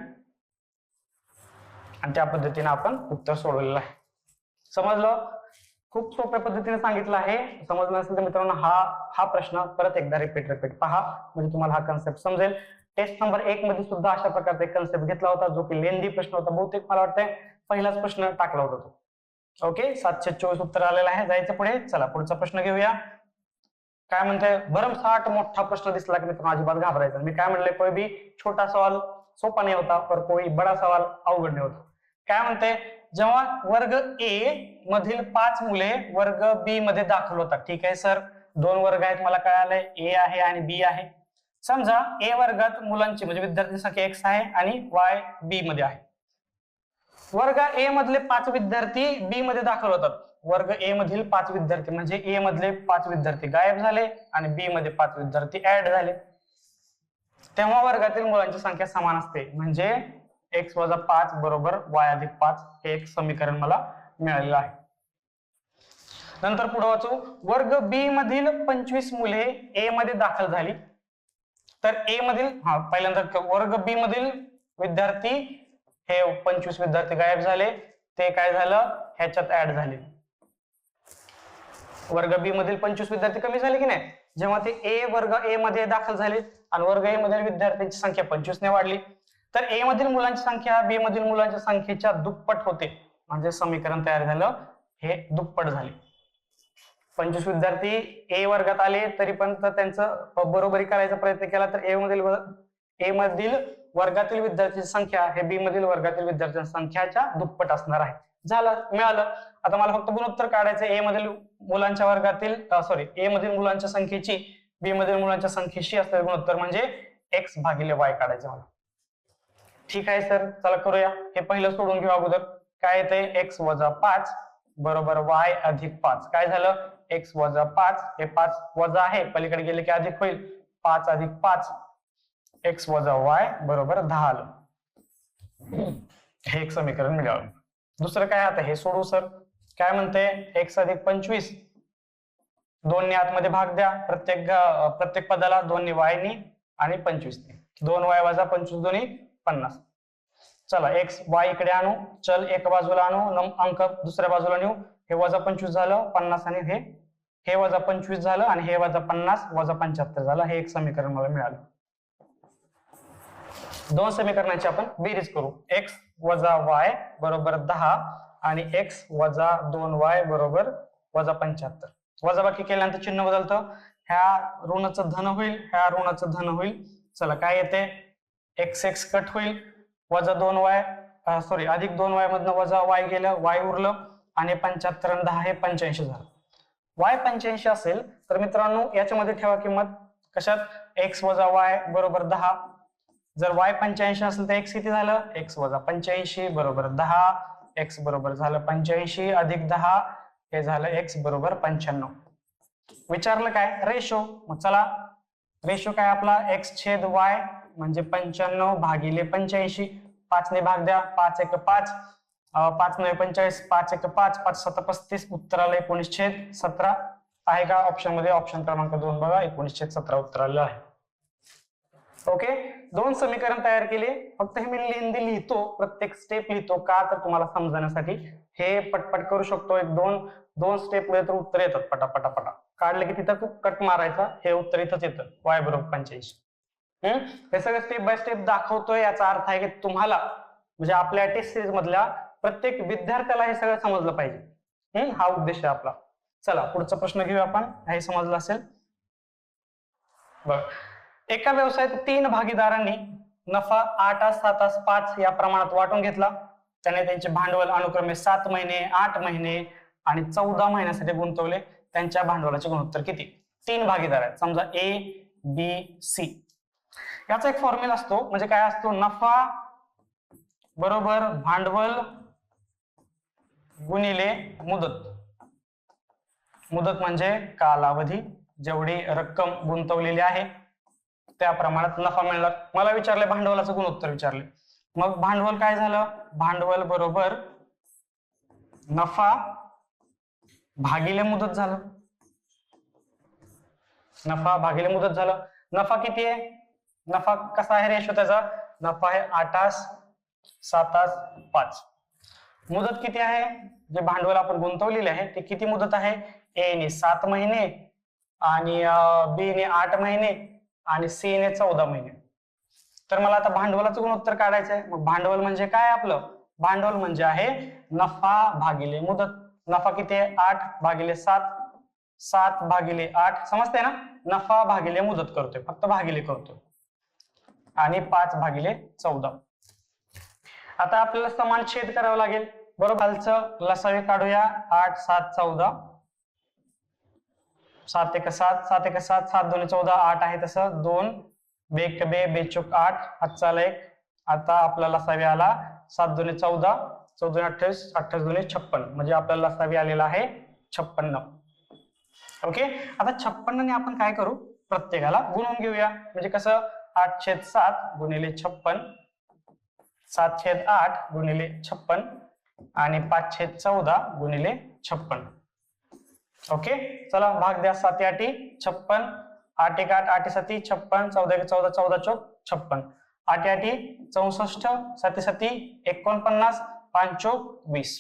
आणि त्या पद्धतीने आपण उत्तर सोडवलेलं आहे. समजलं? खूप सोप्या पद्धतीने सांगितलं आहे. समजलं नसेल तर मित्रांनो हा प्रश्न परत एकदा रिपीट पहा, म्हणजे तुम्हाला हा कन्सेप्ट समजेल. टेस्ट नंबर 1 मध्ये सुद्धा अशा प्रकारचा एक कन्सेप्ट घेतला होता, जो की लेंदी प्रश्न होता. बहुतेक मला वाटतंय पहिलाच प्रश्न टाकला होता तो. ओके, 724 उत्तर आलेला आहे. जायचं पुढे. चला पुढचा प्रश्न घेऊया. काय म्हणते, भरमसाठ मोठा प्रश्न दिसला की मित्रांनो अजिबात घाबरायचा. मी काय म्हणले, कोई भी छोटा सवाल सोपा नाही होता पर कोई बडा सवाल अवघड नाही होता. काय म्हणते, जेव्हा वर्ग ए मधील 5 मुले वर्ग बी मध्ये दाखल होतात. ठीक आहे सर, 2 वर्ग आहेत मला कळालंय, ए आहे आणि बी आहे. समजा ए वर्गात मुलांची म्हणजे विद्यार्थी संख्या x आहे आणि y बी मध्ये आहे. वर्ग ए मधले 5 विद्यार्थी बी मध्ये दाखल होतात. वर्ग ए मधील 5 विद्यार्थी म्हणजे ए मधले 5 विद्यार्थी गायब झाले आणि बी मध्ये 5 विद्यार्थी ऍड झाले. तेव्हा वर्गातील मुलांची संख्या समान असते, म्हणजे x वजा 5 बरोबर y अधिक 5 हे एक समीकरण मला मिळालेलं आहे. नंतर पुढे वाचू, वर्ग बी मधील 25 मुले ए मध्ये दाखल झाली. तर ए मधील पहिल्यांदा वर्ग बी मधील विद्यार्थी हे 25 विद्यार्थी गायब झाले, ते काय झालं ह्याच्यात ऍड झाले. वर्ग बी मधील 25 विद्यार्थी कमी झाले की नाही, जेव्हा ते वर्ग ए मध्ये दाखल झाले आणि वर्ग ए मधील विद्यार्थ्यांची संख्या 25 ने वाढली, तर ए मधील मुलांची संख्या बी मधील मुलांच्या संख्येच्या दुप्पट होते, म्हणजे समीकरण तयार झालं हे दुप्पट झाले. 25 विद्यार्थी ए वर्गात आले तरी पण त्यांचं बरोबरी करायचा प्रयत्न केला तर ए मधील वर्गातील विद्यार्थ्यांची संख्या हे बी मधील वर्गातील विद्यार्थ्यांच्या संख्याच्या दुप्पट असणार आहे. झालं, मिळालं. आता मला फक्त गुणोत्तर काढायचं ए मधील मुलांच्या वर्गातील ए मधील मुलांच्या संख्येची बी मधील मुलांच्या संख्येशी असलेले गुणोत्तर म्हणजे x भागिले y काढायचं मला. ठीक आहे सर, चला करूया. हे पहिलं सोडून घेऊ अगोदर. काय येते, x वजा 5 बरोबर y अधिक 5. काय झालं, x वजा 5 हे 5 वजा आहे, पलीकडे गेले की अधिक होईल. 5 अधिक 5 x वजा y बरोबर 10 आलं. हे एक समीकरण मिळालं. दुसरं काय, आता हे सोडू सर. काय म्हणते, x अधिक 25 2 ने आतमध्ये भाग द्या, प्रत्येक पदाला 2 ने y ने आणि 25 ने. 2y वजा 25 दोन्ही 50. चला x y इकडे आणू, चल एका बाजूला आणू, अंक दुसऱ्या बाजूला नेऊ. हे वजा 25 झालं 50 आणि हे वजा 25 झालं आणि हे वजा 50 वजा 75 झालं. हे एक समीकरण मला मिळालं. 2 समीकरणांची आपण बेरीज करू. x वजा y बरोबर 10 आणि x वजा 2y बरोबर वजा 75. वजाबाकी केल्यानंतर चिन्ह बदलतं, ह्या ऋणाचं धन होईल, ह्या ऋणाचं धन होईल. चला काय येते, x कट होईल, वजा 2y अधिक 2y मधनं वजा y गेलं, y उरलं आणि 75 आणि 10 हे 85 झालं. y 85 असेल तर मित्रांनो याच्यामध्ये ठेवा किंमत कशात, x वजा y बरोबर 10. जर y 85 असेल तर x किती झालं, x वजा 85 बरोबर 10, x बरोबर झालं 85 अधिक 10 हे झालं x बरोबर 95. विचारलं काय, रेशो. मग चला रेशो काय आपला, x छेद y म्हणजे 95 भागिले 85. 5 ने भाग द्या, 5 1 5, 5 9 45, 5 1 5, 5 7 35, उत्तर आलं 19/17 आहे का ऑप्शन मध्ये, ऑप्शन क्रमांक 2 बघा, 19/17 उत्तर आलेलं आहे. ओके, 2 समीकरण तयार केले. फक्त हे मी लिहितो, प्रत्येक स्टेप लिहितो का, तर तुम्हाला समजण्यासाठी. हे पटपट करू शकतो, एक दोन स्टेप मध्ये तर उत्तर येतात पटापटा. काढले की तिथं तू कट मारायचा, हे उत्तर इथंच येतं, y बरोबर 85. हे सगळं स्टेप बाय स्टेप दाखवतोय. याचा अर्थ आहे की तुम्हाला म्हणजे आपल्या टेस्ट सिरीज मधल्या प्रत्येक विद्यार्थ्याला हे सगळं समजलं पाहिजे. हा उद्देश आहे आपला. चला पुढचा प्रश्न घेऊया आपण, हे समजलं असेल बघ. एका व्यवसायात 3 भागीदारांनी नफा 8 तास 7 तास 5 या प्रमाणात वाटून घेतला. त्याने त्यांचे भांडवल अनुक्रमे 7 महिने 8 महिने आणि 14 महिन्यासाठी गुंतवले. त्यांच्या भांडवलाचे गुणोत्तर किती. 3 भागीदार आहेत, समजा A B C. याचा एक फॉर्म्युला असतो, म्हणजे काय असतो, नफा बरोबर भांडवल गुणिले मुदत. मुदत म्हणजे कालावधी, जेवढी रक्कम गुंतवलेली आहे त्या प्रमाणात नफा मिळणार. मला विचारले भांडवलाचं गुणोत्तर विचारले, मग भांडवल काय झालं, भांडवल बरोबर नफा भागिले मुदत झालं. नफा भागिले मुदत झालं. नफा किती आहे, नफा कसा आहे रेशो त्याचा, नफा आहे 8 तास 7 तास 5. मुदत किती आहे, जे भांडवल आपण गुंतवलेले आहे ते किती मुदत आहे, ए ने 7 महिने आणि बी ने 8 महिने आणि सी ने 14 महिने. तर मला आता भांडवलाचं गुणोत्तर काढायचं आहे. मग भांडवल म्हणजे काय आपलं, भांडवल म्हणजे आहे नफा भागिले मुदत. नफा किती आहे, 8 भागिले 7 7/8 समजते ना, नफा भागिले मुदत करतोय, फक्त भागिले करतोय, आणि 5/14. आता आपल्याला समान छेद करावा लागेल, बरोबर. खालचं लसावी काढूया. 8 7 14, 7 1 7, 7 1 7, 7 2 14, 8 आहे तसं, 2 बेक बे बेचूक 8, हातचा 1. आता आपला लसावी आला 7 2 14, 14 28, 28 2 56, म्हणजे आपल्याला लसावी आलेला आहे 56. ओके. आता 56 ने आपण काय करू, प्रत्येकाला गुणून घेऊया. म्हणजे कसं, 8/7 गुणिले 56, 7/8 गुणिले 56, आणि 5/14 गुणिले 56. ओके. चला भाग द्या. 7 8 56, 8 1 8, 8 7 56, 14 1 14, 14 चौक 56, 8 8 64, 7 7 49, 5 चौक 20,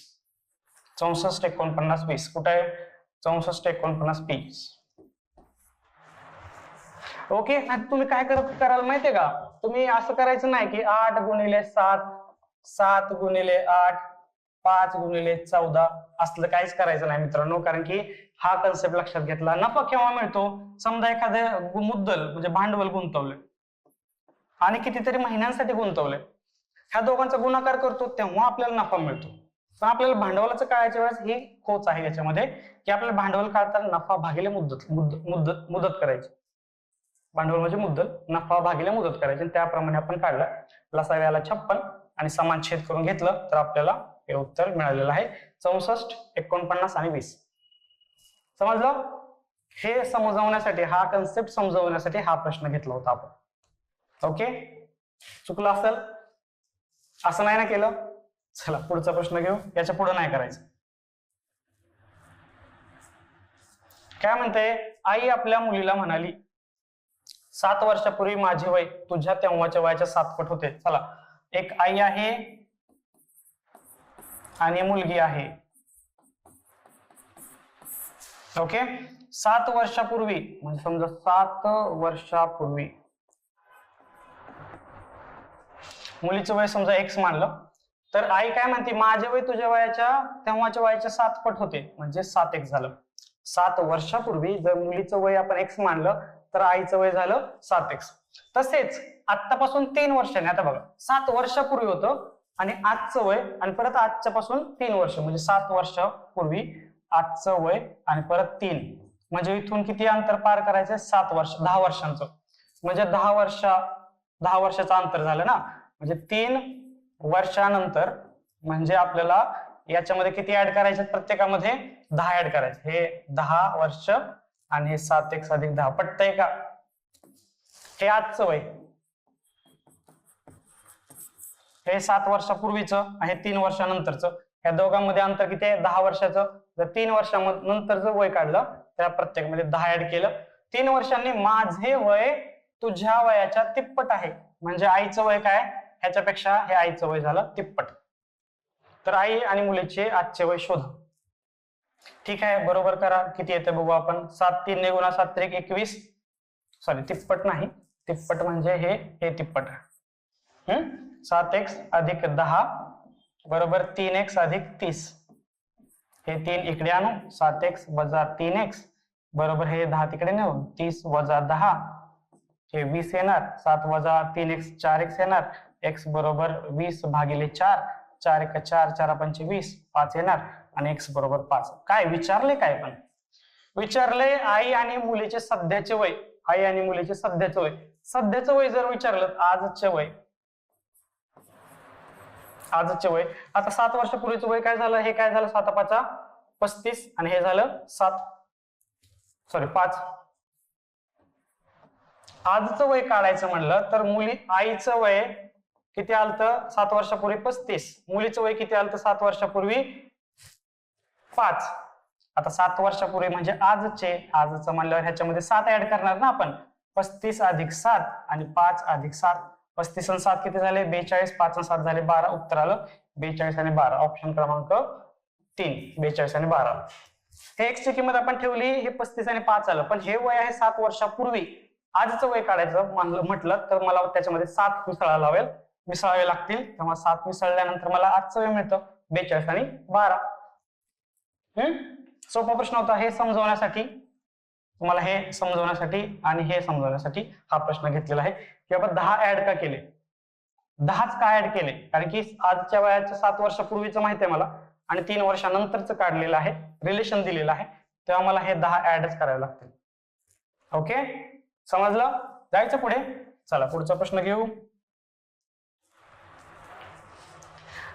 64 49 20. कुठे आहे 64 49 20. ओके. तुम्ही काय कराल माहितीये का, तुम्ही असं करायचं नाही की 8 गुणिले 7, 7 गुणिले 8, 5 गुणिले 14 असलं काहीच करायचं नाही मित्रांनो. कारण की हा कन्सेप्ट लक्षात घेतला, नफा केव्हा मिळतो, समजा एखादं मुद्दल म्हणजे भांडवल गुंतवले आणि कितीतरी महिन्यांसाठी गुंतवले, ह्या दोघांचा गुणाकार करतो तेव्हा आपल्याला नफा मिळतो. पण आपल्याला भांडवलाचं काढायच्या वेळेस ही खोच आहे याच्यामध्ये, की आपल्याला भांडवल काढताना नफा भागिले मुदत करायची. भांडवल म्हणजे मुद्दल, नफा भागिले मुदत करायची, त्याप्रमाणे आपण काढला. लसाव्याला 56 आणि समान छेद करून घेतलं तर आपल्याला हे उत्तर मिळालेलं आहे 64 49 आणि 20. समजलं. हे समजावण्यासाठी, हा कन्सेप्ट समजावण्यासाठी हा प्रश्न घेतला होता आपण. ओके. चुकलं असेल, असं नाही ना केलं. चला पुढचा प्रश्न घेऊ. याच्या पुढे नाही करायचं. काय म्हणते, आई आपल्या मुलीला म्हणाली, 7 वर्षापूर्वी माझे वय तुझ्या तेव्हाच्या वयाच्या 7 पट होते. चला, एक आई आहे आणि मुलगी आहे. ओके. 7 वर्षापूर्वी म्हणजे समजा 7 वर्षापूर्वी मुलीचं वय समजा X मानलं, तर आई काय म्हणते, माझे वय तुझ्या वयाच्या तेव्हाच्या वयाच्या 7 पट होते, म्हणजे 7x झालं. 7 वर्षापूर्वी जर मुलीचं वय आपण X मानलं तर आईचं वय झालं 7x. तसेच आतापासून 3 वर्षांनी, आता बघा 7 वर्षापूर्वी होतं आणि आजचं वय, आणि परत आजच्या पासून 3 वर्ष, म्हणजे 7 वर्षापूर्वी आजचं वय आणि परत 3, म्हणजे इथून किती अंतर पार करायचं, 7 वर्ष, 10 वर्षांचं, म्हणजे 10 वर्षाचं अंतर झालं ना. म्हणजे 3 वर्षानंतर म्हणजे आपल्याला याच्यामध्ये किती ऍड करायचे, प्रत्येकामध्ये 10 ऍड करायचे. हे 10 वर्ष आणि हे 7x अधिक 10. पटतंय का. हे आजचं वय, हे 7 वर्षापूर्वीचं आहे 3 वर्षानंतरचं. या दोघांमध्ये अंतर किती आहे, 10 वर्षाचं. जर 3 वर्षानंतर जर वय काढलं त्या प्रत्येकामध्ये 10 ऍड केलं. 3 वर्षांनी माझे वय तुझ्या वयाच्या तिप्पट आहे, म्हणजे आईचं वय काय, ह्याच्यापेक्षा हे आईचं वय झालं तिप्पट. तर आई आणि मुलीचे आजचे वय शोधा. ठीक आहे, बरोबर करा. किती येते बघू आपण. 7 3 गुणा 7 3 21, सॉरी तिप्पट नाही, तिप्पट म्हणजे हे तिप्पट. 7x अधिक 10 बरोबर 3x अधिक 30. हे 3 इकडे आणू, 7x वजा 3x बरोबर हे 10 तिकडे नेऊ, 30 वजा 10 हे 20 येणार, 7 वजा 3x 4x येणार, x बरोबर 20/4, 4 1 4, 4 5 20, 5 येणार, आणि x बरोबर 5. काय विचारले, काय पण विचारले, आई आणि मुलीचे सध्याचे वय. आई आणि मुलीचे सध्याचे वय, सध्याचं वय जर विचारलं, आजचे वय, आजचे वय. आता 7 वर्षापूर्वीचं वय काय झालं, हे काय झालं, 7 5 35 आणि हे झालं 5. आजचं वय काढायचं म्हणलं तर आईचं वय किती आलतं 7 वर्षापूर्वी 35, मुलीचं वय किती आलतं 7 वर्षापूर्वी 5. आता 7 वर्षापूर्वी म्हणजे आजचं म्हणल्यावर ह्याच्यामध्ये 7 ऍड करणार ना आपण. 35 अधिक 7 आणि 5 अधिक 7, 35 आणि 7 किती झाले 42, 5 आणि 7 झाले 12. उत्तर आलं 42 आणि 12, ऑप्शन क्रमांक 3, 42 आणि 12. हे x ची किंमत आपण ठेवली, हे 35 आणि 5 आलं, पण हे वय आहे 7 वर्षापूर्वी. आजचं वय काढायचं म्हटलं तर मला त्याच्यामध्ये 7 मिसळावे लागतील, तेव्हा 7 मिसळल्यानंतर मला आजचं वय मिळतं 42 आणि 12. सोपा प्रश्न होता. हे समजवण्यासाठी तुम्हाला हे समजवण्यासाठी आणि हे समजवण्यासाठी हा प्रश्न घेतलेला आहे की बाबा 10 ऍड का केले, 10च का ऍड केले, कारण की आजच्या वयाच्या 7 वर्षापूर्वीच माहिती आहे मला आणि 3 वर्षानंतरच काढलेलं आहे, रिलेशन दिलेलं आहे, तेव्हा मला हे 10 ऍडच करावे लागतील. ओके, समजलं? जायचं पुढे. चला पुढचा प्रश्न घेऊ.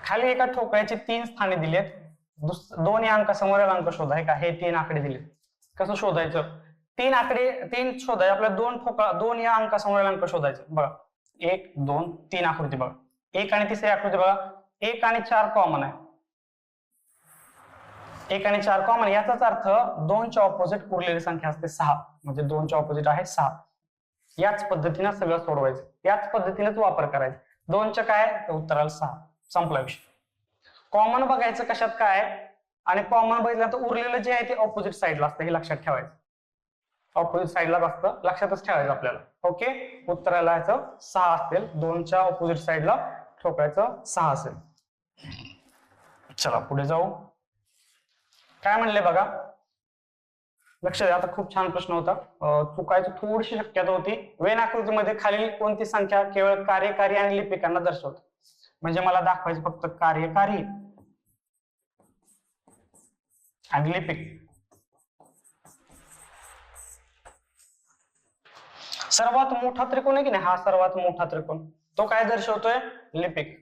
खाली एका ठोकळ्याची 3 स्थाने दिलेत, दोन या अंकासमोरील अंक शोधा. आहे का, हे 3 आकडे दिलेत. कसं शोधायचं? 3 आकडे 3 शोधायचे आपल्याला, 2 या अंकासमोरील अंक शोधायचे. बघा 1 2 3 आकृती बघा, 1 आणि तिसरी आकृती बघा, 1 आणि 4 कॉमन आहे, 1 आणि 4 कॉमन. याचाच अर्थ 2 च्या ऑपोजिट उरलेली संख्या असते 6, म्हणजे 2 च्या ऑपोजिट आहे 6. याच पद्धतीने सगळं सोडवायचं, याच पद्धतीनेच वापर करायचा. 2 च्या काय तर उत्तराला 6, संपला विषय. कॉमन बघायचं कशात काय, आणि कॉमन बघितलं तर उरलेलं जे आहे ते ऑपोजिट साईडला असतं, हे लक्षात ठेवायचं. ऑपोजिट साईडलाच असतं, लक्षातच ठेवायचं आपल्याला. ओके, उत्तराला याचं 6 असतील, 2 च्या ऑपोजिट साईडला ठोकायचं 6 असेल. चला पुढे जाऊ. काय म्हणले बघा, लक्ष द्या. आता खूप छान प्रश्न होता, चुकायची थोडीशी शक्यता होती. वेन आकृतीमध्ये खालील कोणती संख्या केवळ कार्यकारी आणि लिपिकांना दर्शवते? म्हणजे मला दाखवायचं फक्त कार्यकारी आणि लिपिक. सर्वात मोठा त्रिकोण आहे की नाही, हा सर्वात मोठा त्रिकोण, तो काय दर्शवतोय? लिपिक.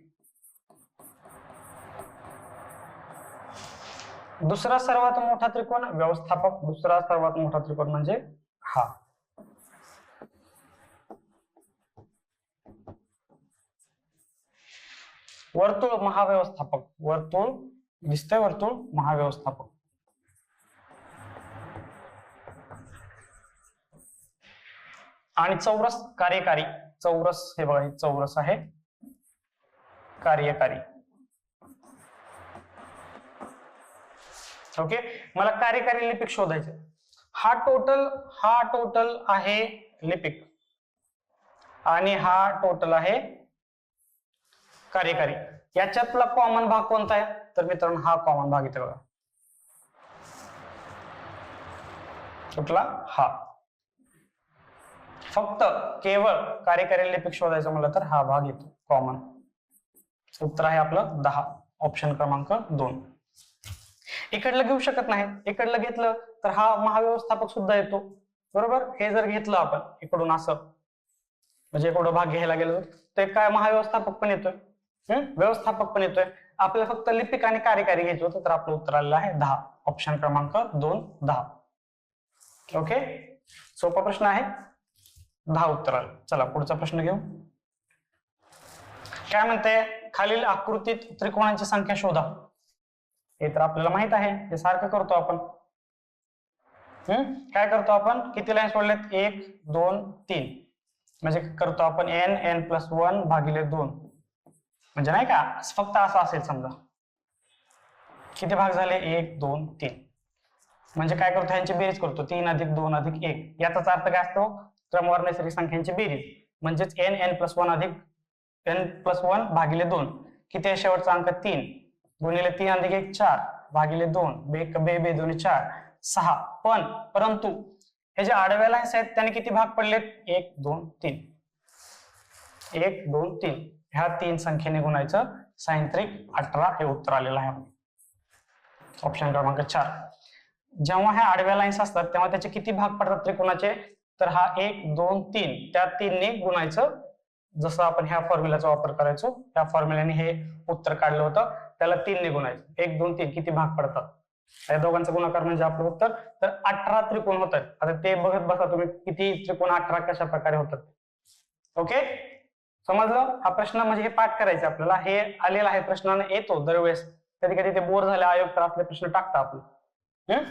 दुसरा सर्वात मोठा त्रिकोण व्यवस्थापक, दुसरा सर्वात मोठा त्रिकोण म्हणजे हा. वर्तुळ महाव्यवस्थापक, वर्तुळ दिसतंय, वर्तुळ महाव्यवस्थापक. आणि चौरस कार्यकारी, चौरस हे बघा, हे चौरस आहे कार्यकारी. ओके, मला कार्यकारी लिपिक शोधायचे. हा टोटल आहे लिपिक आणि हा टोटल आहे कार्यकारी. याच्यातला कॉमन भाग कोणता आहे तर मित्रांनो हा कॉमन भाग इथे बघा, कुठला? हा. फक्त केवळ कार्यकारी लिपिक शोधायचं म्हटलं तर हा भाग येतो कॉमन. उत्तर आहे आपलं 10, ऑप्शन क्रमांक 2. इकडलं घेऊ शकत नाही, इकडलं घेतलं तर हा महाव्यवस्थापक सुद्धा येतो, बरोबर. हे जर घेतलं आपण इकडून असं, म्हणजे इकडं भाग घ्यायला गेलो तर काय महाव्यवस्थापक पण येतोय, व्यवस्थापक पण येतोय. आपल्याला फक्त लिपिक आणि कार्यकारी घ्यायचं होतं, तर आपलं उत्तर आलेलं आहे 10, ऑप्शन क्रमांक 2 10. ओके, सोपा प्रश्न आहे, 10 उत्तर आलं. चला पुढचा प्रश्न घेऊ. काय म्हणते, खालील आकृतीत त्रिकोणांची संख्या शोधा. हे तर आपल्याला माहित आहे, हे सारखं करतो आपण. काय करतो आपण, किती लाईन सोडल्यात? 1 2 3, म्हणजे करतो आपण n+1 भागिले 2, म्हणजे नाही का फक्त असं असेल समजा. किती भाग झाले? 1 2 3, म्हणजे काय करतो, ह्यांची बेरीज करतो, 3 + 2 + 1. याचाच अर्थ काय असतो? क्रमवार नैसर्गिक संख्यांची बेरीज, म्हणजेच n+1 भागिले 2. किती आहे शेवटचा अंक? 3 गुणिले 3 + 1 4 भागिले 2, बे 2 4 6. परंतु हे जे आडव्या लाईन्स आहेत त्याने किती भाग पडलेत? 1 2 3, 1 2 3, ह्या 3 संख्येने गुणायचं. 18 हे उत्तर आलेलं आहे, ऑप्शन क्रमांक 4. जेव्हा ह्या आडव्या लाईन्स असतात तेव्हा त्याचे किती भाग पडतात त्रिकोणाचे? तर हा 1 2 3, त्या 3 ने गुणायचं. जसं आपण ह्या फॉर्म्युलाचा वापर करायचो, त्या फॉर्म्युल्याने हे उत्तर काढलं होतं, त्याला 3 ने गुणायचं. 1 2 3 किती भाग पडतात, या दोघांचा गुणाकार म्हणजे आपलं उत्तर. तर 18 त्रिकोण होतात. आता ते बघत बसा तुम्ही, किती त्रिकोण 18 कशा प्रकारे होतात. ओके, समजलं? हा प्रश्न म्हणजे हे पाठ करायचं आपल्याला, हे आलेला आहे, प्रश्न येतो दरवेळेस. कधी कधी ते बोर झाले आयोग तर असले प्रश्न टाकता आपलं.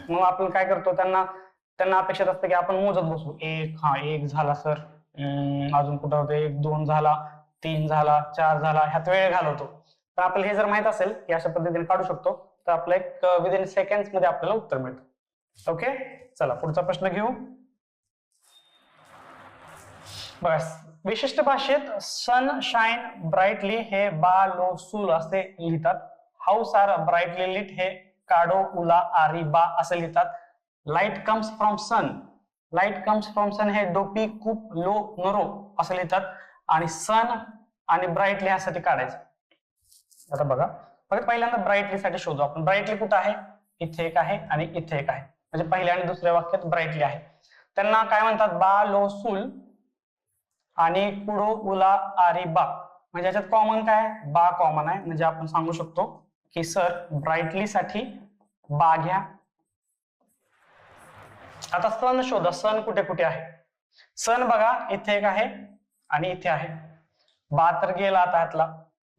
मग आपण काय करतो, त्यांना अपेक्षित असतं की आपण मोजत बसू. 1 झाला सर, अजून कुठं होतं, 1 2 झाला, 3 झाला, 4 झाला, ह्यात वेळ घालवतो. तर आपल्याला हे जर माहित असेल की अशा पद्धतीने काढू शकतो, तर आपलं एक विदिन सेकंड्स मध्ये आपल्याला उत्तर मिळतं. ओके, चला पुढचा प्रश्न घेऊ. बस, विशिष्ट भाषेत सन शाईन ब्राईटली हे बा लो सूल असे लिहितात. हाऊस आर ब्राईटली लिट हे काडो उला आरी बा असे लिहितात. Light comes from sun light comes from sun हे डोपी खूप लो नरो असं लिहितात आणि सन आणि ब्राईटली ह्यासाठी काढायचं. आता बघा पहिल्यांदा ब्राईटली साठी शोधू आपण. ब्राईटली कुठं आहे? इथे एक आहे आणि इथे एक आहे, म्हणजे पहिल्या आणि दुसऱ्या वाक्यात ब्राईटली आहे. त्यांना काय म्हणतात? बा लो सुल आणि कुडो उला आरी बा. म्हणजे याच्यात कॉमन काय? बा कॉमन आहे, म्हणजे आपण सांगू शकतो की सर ब्राईटली साठी बा घ्या. आता सन शोधा. सन कुठे कुठे आहे? सन बघा इथे एक आहे आणि इथे आहे. बा तर गेला आता ह्यातला.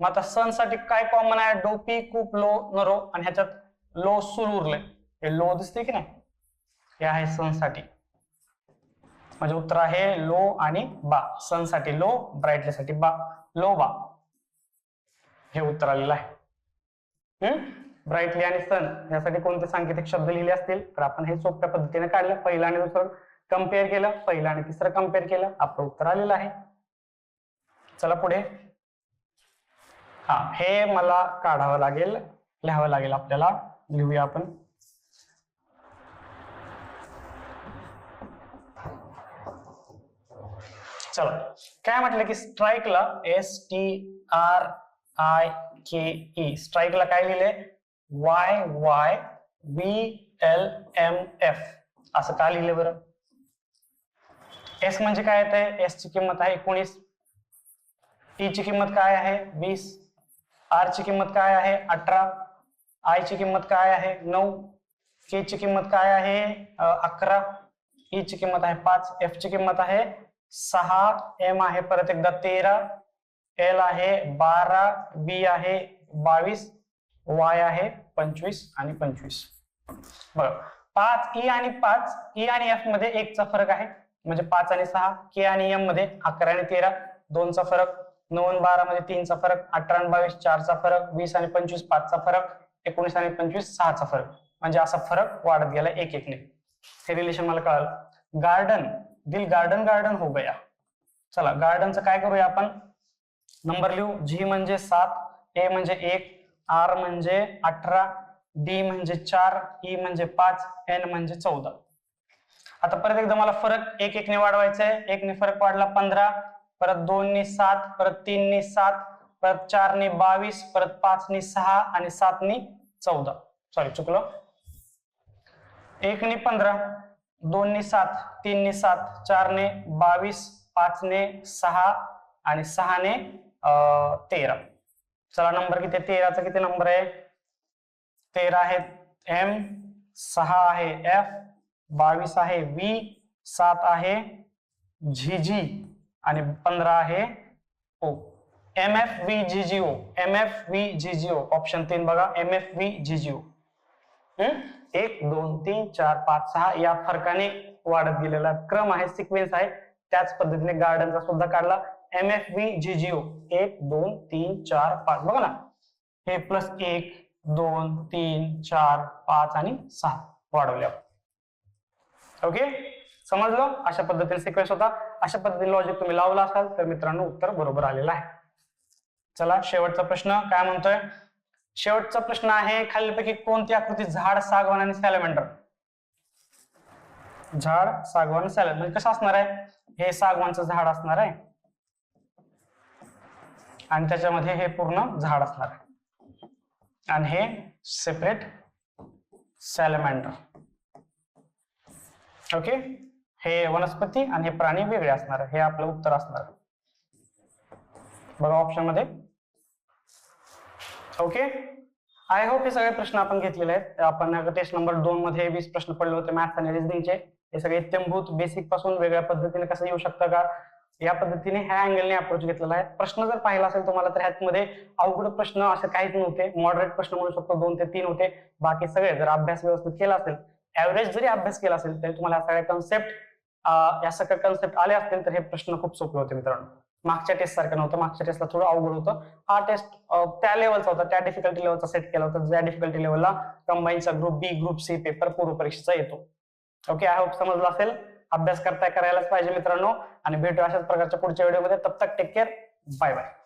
मग आता सन साठी काय कॉमन आहे? डोपी खूप लो नरो आणि ह्याच्यात लो सुल उरले. हे लो दिसते की नाही? हे आहे सन साठी, म्हणजे उत्तर आहे लो आणि बा. सन साठी लो, ब्राईटली साठी बा, लो बा हे उत्तर आलेलं आहे. ब्राईटली आणि सन यासाठी कोणते सांकेतिक शब्द लिहिले असतील तर आपण हे सोप्या पद्धतीने काढलं. पहिलं आणि दुसरं कम्पेअर केलं, पहिलं आणि तिसरं कम्पेअर केलं, आपलं उत्तर आलेलं आहे. चला पुढे. हे मला काढावं लागेल, लिहावं लागेल आपल्याला. लिहूया आपण. चला काय म्हटलं की स्ट्राईकला STRIKE स्ट्राईकला काय लिहिले? YYVLMF असं का लिहिले बरं? एस म्हणजे काय येते? एस ची किंमत आहे 19, टी ची किंमत काय आहे? 20, आर ची किंमत काय आहे? 18, आय ची किंमत काय आहे? 9, के ची किंमत काय आहे? 11, ई ची किंमत आहे 5, एफ ची किंमत आहे 6, एम आहे परत एकदा 13, एल आहे 12, बी आहे 22, वाय आहे 25 आणि 25. बघा 5 ई आणि 5 ई आणि एफ मध्ये 1 चा फरक आहे, म्हणजे 5 आणि 6. के आणि एम मध्ये 11 आणि 13 2 चा फरक, 9 आणि 12 मध्ये 3 चा फरक, 18 आणि 22 4 चा फरक, 20 आणि 25 5 चा फरक, 19 आणि 25 6 चा फरक. म्हणजे असा फरक वाढत गेला एक एकने. हे रिलेशन मला कळालं. गार्डन, दिल गार्डन गार्डन हो गया. चला गार्डनचं काय करूया आपण? नंबर लिहू. जी म्हणजे 7, ए म्हणजे 1, आर म्हणजे 18, डी म्हणजे 4, ई म्हणजे 5, एन म्हणजे 14. आता परत एकदा मला फरक एक एकने वाढवायचा आहे. 1 ने फरक वाढला 15, परत 2 ने 7, परत 3 ने 7, परत 4 ने 22, परत 5 ने 6 आणि 7 ने 14. सॉरी चुकलं. 1 ने 15, 2 ने 7, 3 ने 7, 4 ने 22, 5 ने 6 आणि 6 ने 13. चला नंबर किती? 13 चा किती नंबर आहे? 13 आहे एम, 6 आहे एफ, 22 आहे व्ही, 7 आहे झीजी आणि 15 आहे ओ. MFVGGO, MFVGGO ऑप्शन 3 बघा. MFVGGO 1 2 3 4 5 6 या फरकाने वाढत गेलेला क्रम आहे, सिक्वेन्स आहे. त्याच पद्धतीने गार्डनचा सुद्धा काढला. MFVGGO 1 2 3 4 5 बघा ना, हे प्लस 1 2 3 4 5 आणि 6 वाढवले. ओके समजलं? अशा पद्धतीने सिक्वेन्स होता. अशा पद्धतीने लॉजिक तुम्ही लावला असाल तर मित्रांनो उत्तर बरोबर आलेलं आहे. चला शेवटचा प्रश्न काय म्हणतोय? शेवटचा प्रश्न आहे खालीलपैकी कोणती आकृती झाड, सागवान आणि सॅलमेंडर? झाड, सागवान, सॅलमेंडर म्हणजे कसं असणार आहे? हे सागवानचं झाड असणार आहे आणि त्याच्यामध्ये हे पूर्ण झाड असणार आहे आणि हे सेपरेट सॅलमेंडर. ओके हे वनस्पती आणि हे प्राणी वेगळे असणार आहे. हे आपलं उत्तर असणार आहे बघा ऑप्शन मध्ये. ओके आय होप हे सगळे प्रश्न आपण घेतलेले आहेत. आपण टेस्ट नंबर 2 मध्ये 20 प्रश्न पडले होते मॅथ्स आणि रिझनिंगचे. हे सगळे इत्यंभूत बेसिक पासून वेगळ्या पद्धतीने कसं येऊ शकतं का या पद्धतीने ह्या अँगलने अप्रोच घेतलेला आहे. प्रश्न जर पाहिला असेल तुम्हाला तर ह्यामध्ये अवघड प्रश्न असे काहीच नव्हते. मॉडरेट प्रश्न म्हणू शकतो 2 ते 3 होते. बाकी सगळे जर अभ्यास व्यवस्थित केला असेल, ऍव्हरेज जरी अभ्यास केला असेल तरी तुम्हाला सगळ्या कन्सेप्ट आले असतील तर हे प्रश्न खूप सोपे होते मित्रांनो. मागच्या टेस्ट सारखं नव्हतं. मागच्या टेस्टला थोडं अवघड होतं. हा टेस्ट त्या लेवलचा होता, त्या डिफिकल्टी लेवलचा सेट केला होता ज्या डिफिकल्टी लेवलला कंबाईनचा ग्रुप बी ग्रुप सी पेपर पूर्व परीक्षेचा येतो. ओके आय होप समजलं असेल. अभ्यास करायलाच पाहिजे मित्रांनो आणि भेटू अशाच प्रकारच्या पुढच्या व्हिडिओमध्ये. तब तक टेक केअर, बाय बाय.